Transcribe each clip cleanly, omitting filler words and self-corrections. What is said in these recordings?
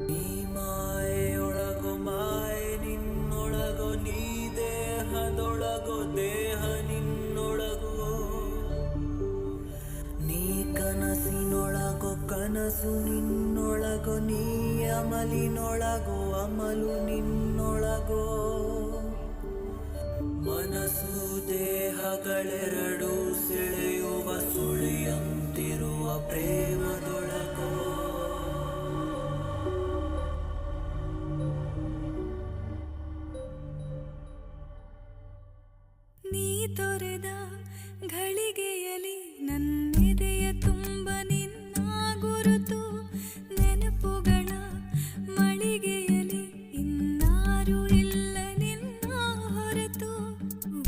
ನೀ ಮಾಯೆಯೊಳಗೋ ಮಾಯೆ ನಿನ್ನೊಳಗೋ, ನೀ ದೇಹದೊಳಗೋ ದೇಹ ನಿನ್ನೊಳಗೋ, ನೀ ಕನಸಿನೊಳಗೋ ಕನಸು ನಿನ್ನೊಳಗೋ, ನೀ ಅಮಲಿನೊಳಗೋ ಅಮಲು ನಿನ್ನೊಳಗೋ. ಮನಸ್ಸು ದೇಹಗಳೆರಡು ಸೆಳೆಯುವ ಸುಳಿಯಂತಿರುವ ಪ್ರೇಮದೊಳಗೋ. ನೀ ತೊರೆದ ಘಳಿಗೆಯಲಿ ನನ್ನೆದೆಯ ತುಂಬ ನಿನ್ನ ಗುರುತು, ನೆನಪುಗಳ ಮಳಿಗೆಯಲಿ ಇನ್ನಾರು ಇಲ್ಲ ನಿನ್ನ ಹೊರತು.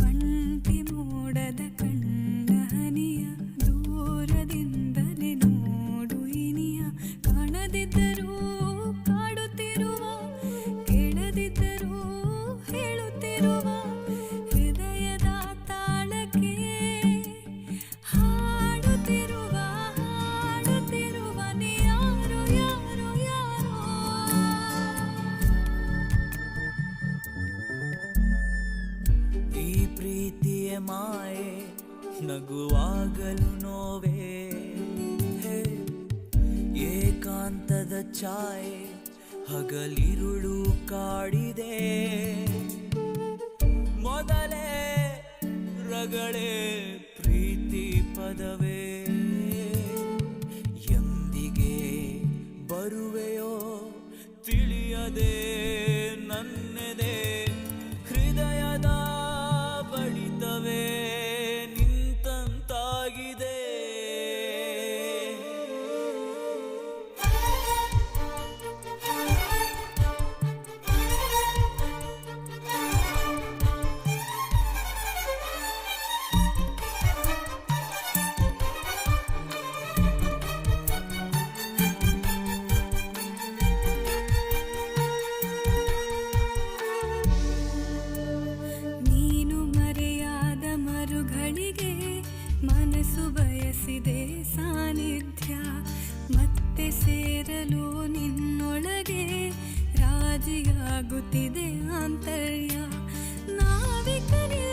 ಒಂಟಿ ಮೋಡದ ಕಣ್ಣ ಹನಿಯ ದೂರದಿಂದಲೇ ನೋಡು ಇನಿಯ, ಕಾಣದಿದ್ದರೂ ಕಾಡುತ್ತಿರುವ, ಕೇಳದಿದ್ದರೂ ಹೇಳುತ್ತಿರುವ ಹೃದಯದ ತಾಳಕ್ಕೆ ಹಾಡುತ್ತಿರುವ ನೀ ಯಾರೋ ಯಾರೋ ಯಾರೋ. ಈ ಪ್ರೀತಿಯ ಮಾಯೆ ನಗುವಾಗಲು ನೋವೇ, ಏಕಾಂತದ ಛಾಯೆ ಹಗಲಿರುಳು ಕಾಡಿದೆ. ಮೊದಲೇ ರಗಳೇ ಪ್ರೀತಿ ಪದವೇ, ಎಂದಿಗೆ ಬರುವೆಯೋ ತಿಳಿಯದೆ ನನ್ನೆದೆ. ಹೃದಯದ ಬಡಿತವೇ ನಿಂತಂತಾಗಿದೆ. ನೀನು ಮರೆಯಾದ ಮರುಗಳಿಗೆ ಮನಸ್ಸು ಬಯಸಿದೆ ಸಾನ್ನಿಧ್ಯ, ಮತ್ತೆ ಸೇರಲು ನಿನ್ನೊಳಗೆ ರಾಜಿಯಾಗುತ್ತಿದೆ ಆಂತರ್ಯ. ನಾವಿಕನೇ